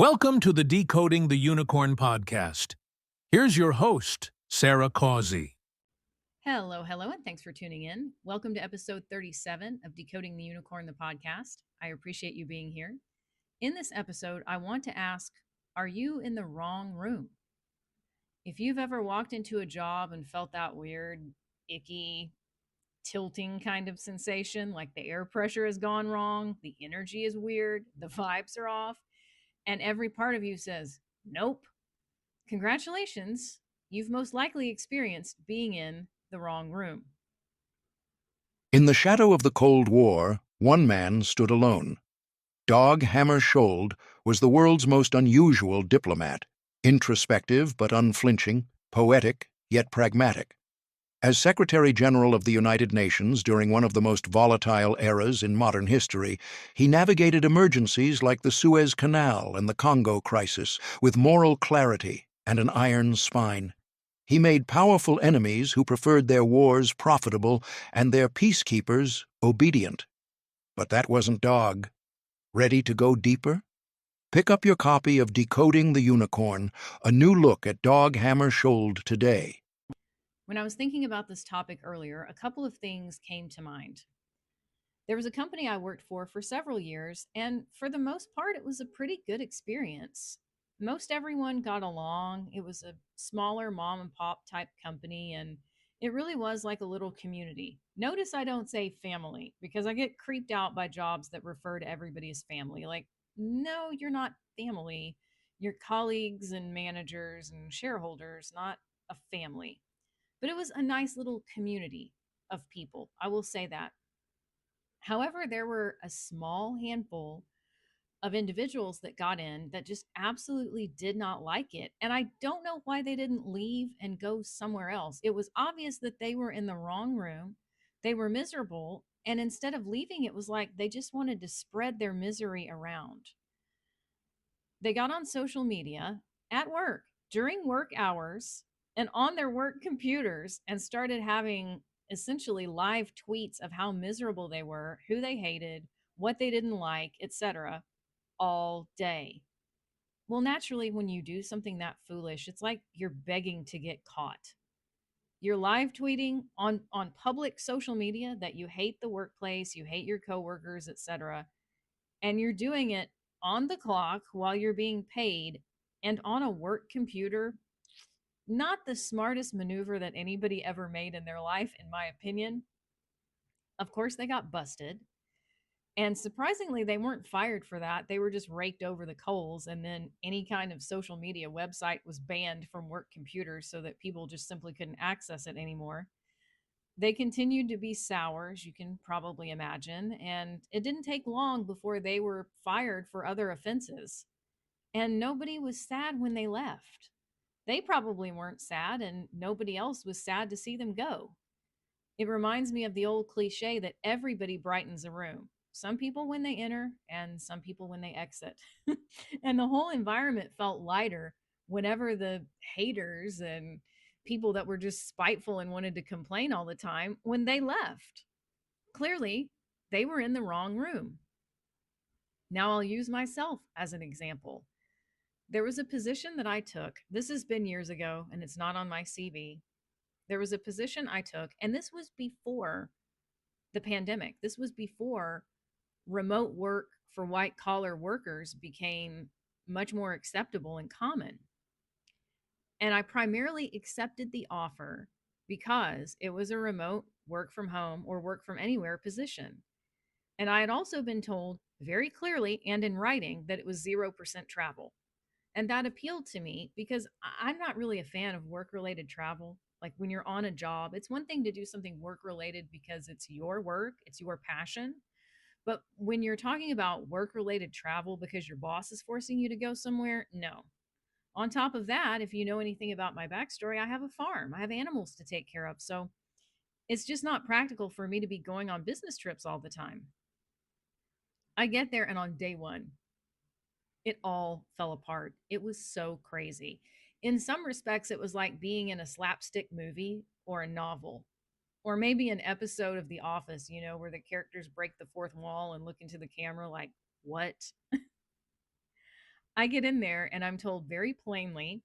Welcome to the Decoding the Unicorn podcast. Here's your host, Sarah Causey. Hello, hello, and thanks for tuning in. Welcome to episode 37 of Decoding the Unicorn, the podcast. I appreciate you being here. In this episode, I want to ask, are you in the wrong room? If you've ever walked into a job and felt that weird, icky, tilting kind of sensation, like the air pressure has gone wrong, the energy is weird, the vibes are off, and every part of you says, nope, congratulations, you've most likely experienced being in the wrong room. In the shadow of the Cold War, one man stood alone. Dag Hammarskjöld was the world's most unusual diplomat, introspective but unflinching, poetic yet pragmatic. As Secretary-General of the United Nations during one of the most volatile eras in modern history, he navigated emergencies like the Suez Canal and the Congo crisis with moral clarity and an iron spine. He made powerful enemies who preferred their wars profitable and their peacekeepers obedient. But that wasn't Dag. Ready to go deeper? Pick up your copy of Decoding the Unicorn, a new look at Dag Hammarskjöld today. When I was thinking about this topic earlier, a couple of things came to mind. There was a company I worked for several years, and for the most part, it was a pretty good experience. Most everyone got along. It was a smaller mom and pop type company, and it really was like a little community. Notice I don't say family because I get creeped out by jobs that refer to everybody as family. Like, no, you're not family. You're colleagues and managers and shareholders, not a family. But it was a nice little community of people. I will say that. However, there were a small handful of individuals that got in that just absolutely did not like it. And I don't know why they didn't leave and go somewhere else. It was obvious that they were in the wrong room. They were miserable. And instead of leaving, it was like they just wanted to spread their misery around. They got on social media at work during work hours and on their work computers and started having essentially live tweets of how miserable they were, who they hated, what they didn't like, etc., all day. Well, naturally, when you do something that foolish, it's like you're begging to get caught. You're live tweeting on public social media that you hate the workplace, you hate your coworkers, etc., and you're doing it on the clock while you're being paid and on a work computer. Not the smartest maneuver that anybody ever made in their life, in my opinion. Of course, they got busted. And surprisingly, they weren't fired for that. They were just raked over the coals. And then any kind of social media website was banned from work computers so that people just simply couldn't access it anymore. They continued to be sour, as you can probably imagine. And it didn't take long before they were fired for other offenses. And nobody was sad when they left. They probably weren't sad, and nobody else was sad to see them go. It reminds me of the old cliche that everybody brightens a room. Some people when they enter, and some people when they exit. And the whole environment felt lighter whenever the haters and people that were just spiteful and wanted to complain all the time when they left. Clearly, they were in the wrong room. Now I'll use myself as an example. There was a position that I took. This has been years ago and it's not on my CV. There was a position I took, and this was before the pandemic. This was before remote work for white collar workers became much more acceptable and common. And I primarily accepted the offer because it was a remote work from home or work from anywhere position. And I had also been told very clearly and in writing that it was 0% travel. And that appealed to me because I'm not really a fan of work related travel. Like when you're on a job, it's one thing to do something work related because it's your work, it's your passion. But when you're talking about work related travel because your boss is forcing you to go somewhere, no. On top of that, if you know anything about my backstory, I have a farm, I have animals to take care of. So it's just not practical for me to be going on business trips all the time. I get there, and on day one, it all fell apart. It was so crazy. In some respects, it was like being in a slapstick movie or a novel, or maybe an episode of The Office, where the characters break the fourth wall and look into the camera like, what? I get in there and I'm told very plainly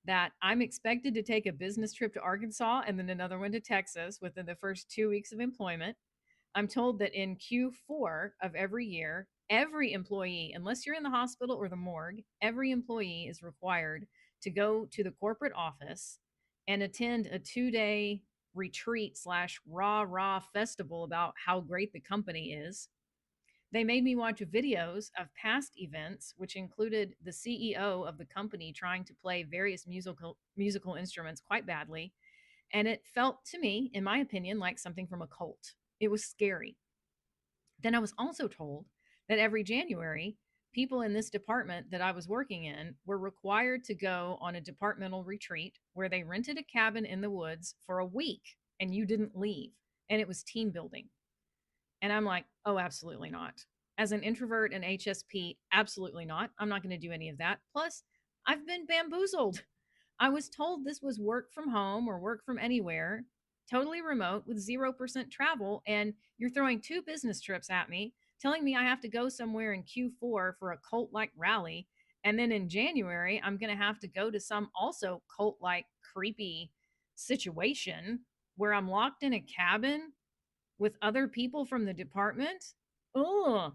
that I'm expected to take a business trip to Arkansas and then another one to Texas within the first 2 weeks of employment. I'm told that in Q4 of every year, every employee, unless you're in the hospital or the morgue, every employee is required to go to the corporate office and attend a 2 day retreat slash rah festival about how great the company is. They made me watch videos of past events, which included the CEO of the company trying to play various musical instruments quite badly, and it felt to me, in my opinion, like something from a cult. It was scary. Then I was also told that every January, people in this department that I was working in were required to go on a departmental retreat where they rented a cabin in the woods for a week and you didn't leave. And it was team building. And I'm like, oh, absolutely not. As an introvert and HSP, absolutely not. I'm not going to do any of that. Plus, I've been bamboozled. I was told this was work from home or work from anywhere, totally remote with 0% travel. And you're throwing two business trips at me, telling me I have to go somewhere in Q4 for a cult like rally. And then in January, I'm going to have to go to some also cult like creepy situation where I'm locked in a cabin with other people from the department. Oh,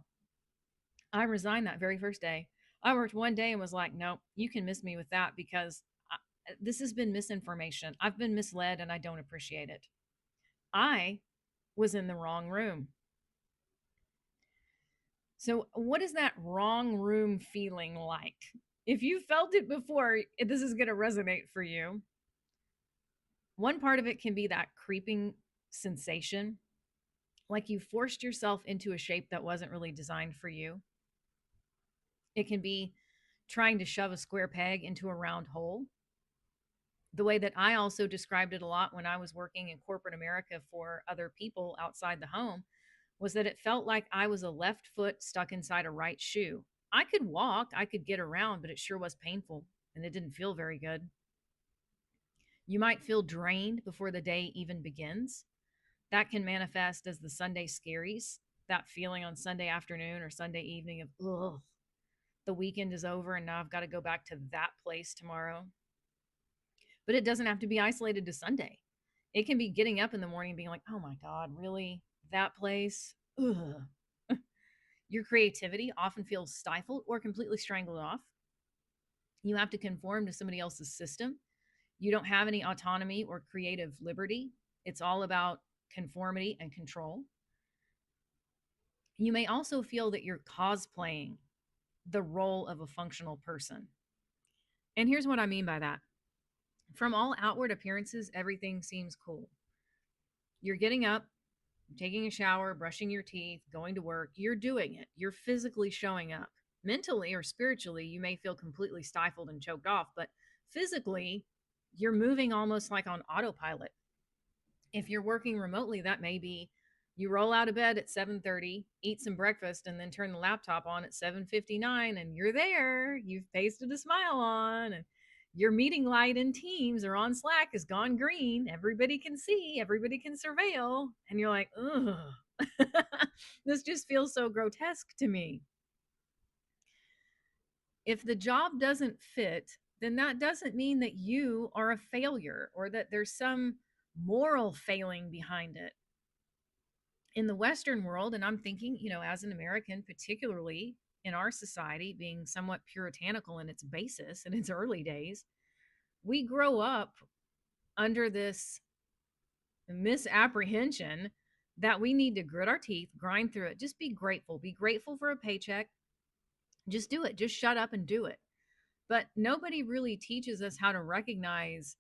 I resigned that very first day. I worked one day and was like, no, you can miss me with that because this has been misinformation. I've been misled and I don't appreciate it. I was in the wrong room. So, what is that wrong room feeling like? If you felt it before, this is going to resonate for you. One part of it can be that creeping sensation, like you forced yourself into a shape that wasn't really designed for you. It can be trying to shove a square peg into a round hole. The way that I also described it a lot when I was working in corporate America for other people outside the home was that it felt like I was a left foot stuck inside a right shoe. I could walk, I could get around, but it sure was painful and it didn't feel very good. You might feel drained before the day even begins. That can manifest as the Sunday scaries, that feeling on Sunday afternoon or Sunday evening of, ugh, the weekend is over and now I've got to go back to that place tomorrow. But it doesn't have to be isolated to Sunday. It can be getting up in the morning and being like, oh my God, really? That place? Ugh. Your creativity often feels stifled or completely strangled off. You have to conform to somebody else's system. You don't have any autonomy or creative liberty. It's all about conformity and control. You may also feel that you're cosplaying the role of a functional person. And here's what I mean by that. From all outward appearances, everything seems cool. You're getting up, taking a shower, brushing your teeth, going to work. You're doing it. You're physically showing up. Mentally or spiritually, you may feel completely stifled and choked off, but physically, you're moving almost like on autopilot. If you're working remotely, that may be you roll out of bed at 7:30, eat some breakfast, and then turn the laptop on at 7:59, and you're there. You've pasted a smile on, and your meeting light in Teams or on Slack has gone green. Everybody can see, everybody can surveil, and you're like, ugh, this just feels so grotesque to me. If the job doesn't fit, then that doesn't mean that you are a failure or that there's some moral failing behind it. In the Western world, and I'm thinking, as an American, particularly in our society being somewhat puritanical in its basis in its early days, we grow up under this misapprehension that we need to grit our teeth, grind through it, just be grateful. Be grateful for a paycheck. Just do it. Just shut up and do it. But nobody really teaches us how to recognize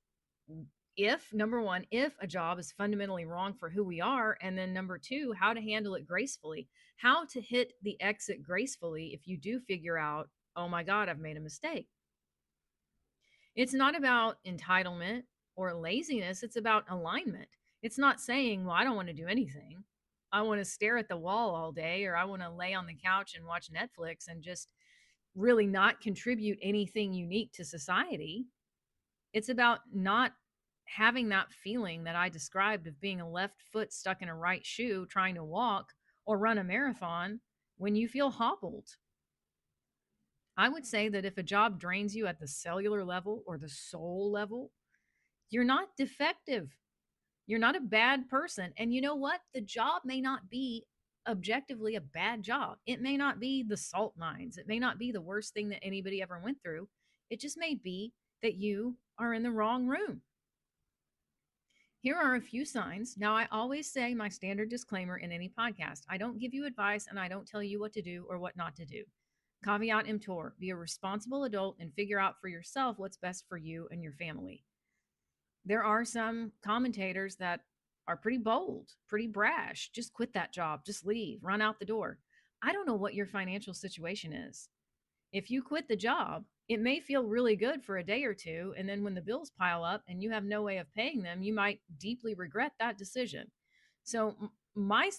if, number one, if a job is fundamentally wrong for who we are, and then number two, how to handle it gracefully, how to hit the exit gracefully if you do figure out, oh my God, I've made a mistake. It's not about entitlement or laziness, it's about alignment. It's not saying, well, I don't want to do anything. I want to stare at the wall all day, or I want to lay on the couch and watch Netflix and just really not contribute anything unique to society. It's about not having that feeling that I described of being a left foot stuck in a right shoe trying to walk or run a marathon when you feel hobbled. I would say that if a job drains you at the cellular level or the soul level, you're not defective. You're not a bad person. And you know what? The job may not be objectively a bad job. It may not be the salt mines. It may not be the worst thing that anybody ever went through. It just may be that you are in the wrong room. Here are a few signs. Now, I always say my standard disclaimer in any podcast: I don't give you advice and I don't tell you what to do or what not to do. Caveat emptor: be a responsible adult and figure out for yourself what's best for you and your family. There are some commentators that are pretty bold, pretty brash. Just quit that job, just leave, run out the door. I don't know what your financial situation is. If you quit the job, it may feel really good for a day or two. And then when the bills pile up and you have no way of paying them, you might deeply regret that decision. So, my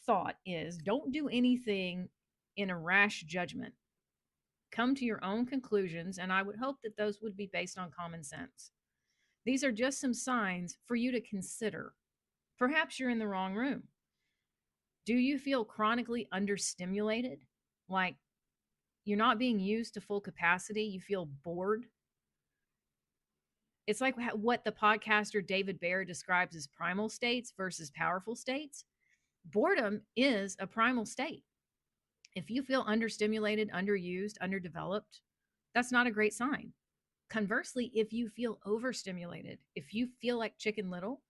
thought is, don't do anything in a rash judgment. Come to your own conclusions. And I would hope that those would be based on common sense. These are just some signs for you to consider. Perhaps you're in the wrong room. Do you feel chronically understimulated? Like you're not being used to full capacity? You feel bored? It's like what the podcaster David Baer describes as primal states versus powerful states. Boredom is a primal state. If you feel understimulated, underused, underdeveloped, that's not a great sign. Conversely, if you feel overstimulated, if you feel like Chicken Little,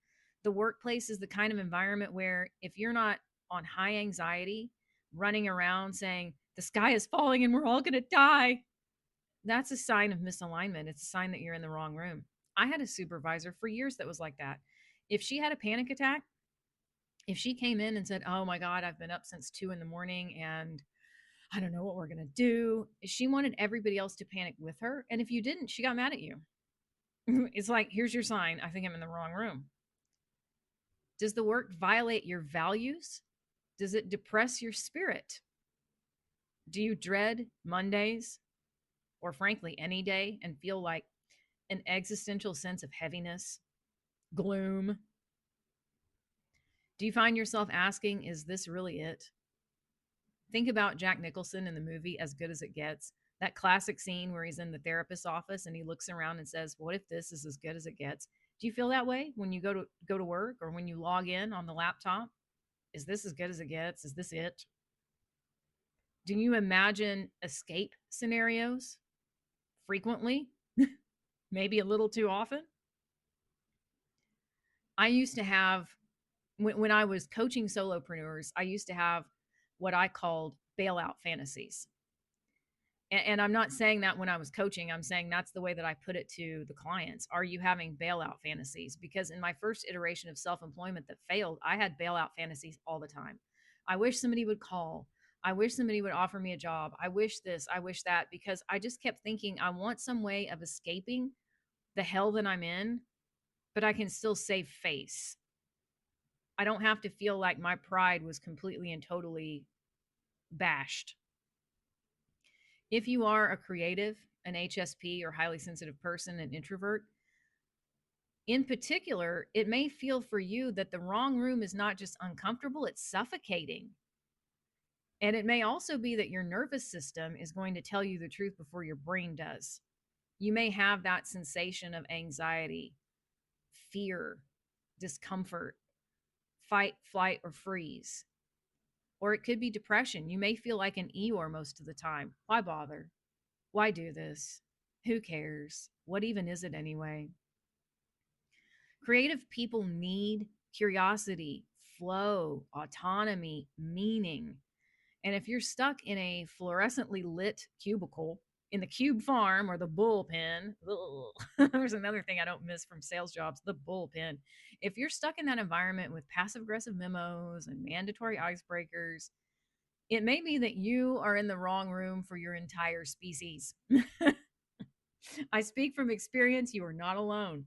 the workplace is the kind of environment where if you're not on high anxiety, running around saying, the sky is falling and we're all going to die, that's a sign of misalignment. It's a sign that you're in the wrong room. I had a supervisor for years that was like that. If she had a panic attack, if she came in and said, oh my God, I've been up since 2 a.m. and I don't know what we're going to do, she wanted everybody else to panic with her. And if you didn't, she got mad at you. It's like, here's your sign. I think I'm in the wrong room. Does the work violate your values? Does it depress your spirit? Do you dread Mondays or frankly any day and feel like an existential sense of heaviness, gloom? Do you find yourself asking, is this really it? Think about Jack Nicholson in the movie As Good as It Gets. That classic scene where he's in the therapist's office and he looks around and says, what if this is as good as it gets? Do you feel that way when you go to work or when you log in on the laptop? Is this as good as it gets? Is this it? Do you imagine escape scenarios frequently? Maybe a little too often? I used to have, when I was coaching solopreneurs, I used to have what I called bailout fantasies. And I'm not saying that when I was coaching, I'm saying that's the way that I put it to the clients. Are you having bailout fantasies? Because in my first iteration of self-employment that failed, I had bailout fantasies all the time. I wish somebody would call. I wish somebody would offer me a job. I wish this, I wish that, because I just kept thinking I want some way of escaping the hell that I'm in, but I can still save face. I don't have to feel like my pride was completely and totally bashed. If you are a creative, an HSP, or highly sensitive person, an introvert, in particular, it may feel for you that the wrong room is not just uncomfortable, it's suffocating. And it may also be that your nervous system is going to tell you the truth before your brain does. You may have that sensation of anxiety, fear, discomfort, fight, flight, or freeze. Or it could be depression. You may feel like an Eeyore most of the time. Why bother? Why do this? Who cares? What even is it anyway? Creative people need curiosity, flow, autonomy, meaning. And if you're stuck in a fluorescently lit cubicle in the cube farm or the bullpen, there's another thing I don't miss from sales jobs, the bullpen. If you're stuck in that environment with passive aggressive memos and mandatory icebreakers, it may be that you are in the wrong room for your entire species. I speak from experience. You are not alone.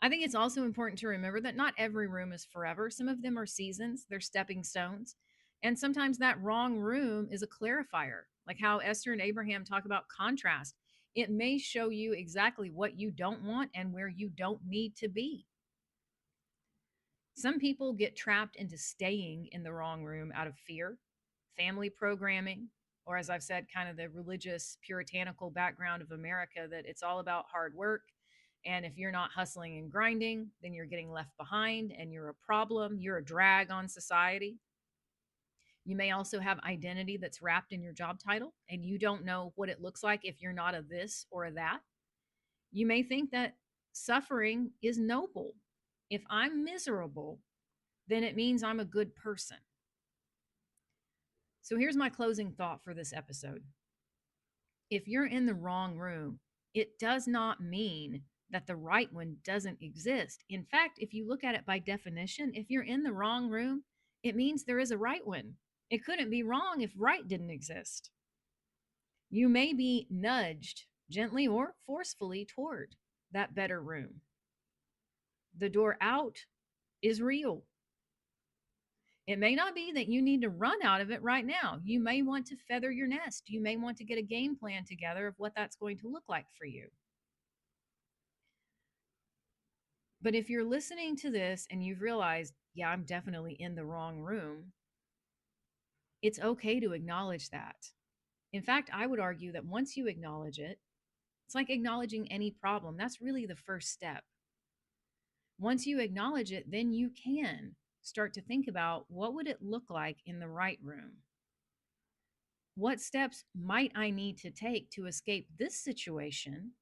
I think it's also important to remember that not every room is forever. Some of them are seasons, they're stepping stones. And sometimes that wrong room is a clarifier, like how Esther and Abraham talk about contrast. It may show you exactly what you don't want and where you don't need to be. Some people get trapped into staying in the wrong room out of fear, family programming, or as I've said, kind of the religious puritanical background of America, that it's all about hard work. And if you're not hustling and grinding, then you're getting left behind and you're a problem. You're a drag on society. You may also have identity that's wrapped in your job title, and you don't know what it looks like if you're not a this or a that. You may think that suffering is noble. If I'm miserable, then it means I'm a good person. So here's my closing thought for this episode. If you're in the wrong room, it does not mean that the right one doesn't exist. In fact, if you look at it by definition, if you're in the wrong room, it means there is a right one. It couldn't be wrong if right didn't exist. You may be nudged gently or forcefully toward that better room. The door out is real. It may not be that you need to run out of it right now. You may want to feather your nest. You may want to get a game plan together of what that's going to look like for you. But if you're listening to this and you've realized, yeah, I'm definitely in the wrong room, it's okay to acknowledge that. In fact, I would argue that once you acknowledge it, it's like acknowledging any problem. That's really the first step. Once you acknowledge it, then you can start to think about, what would it look like in the right room? What steps might I need to take to escape this situation,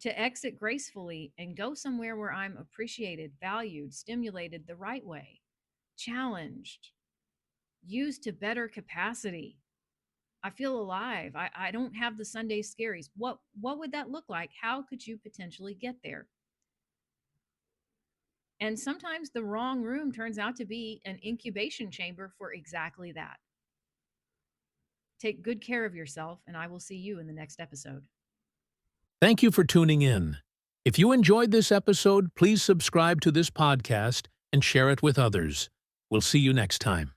to exit gracefully and go somewhere where I'm appreciated, valued, stimulated the right way, challenged, used to better capacity? I feel alive. I don't have the Sunday scaries. What would that look like? How could you potentially get there? And sometimes the wrong room turns out to be an incubation chamber for exactly that. Take good care of yourself, and I will see you in the next episode. Thank you for tuning in. If you enjoyed this episode, please subscribe to this podcast and share it with others. We'll see you next time.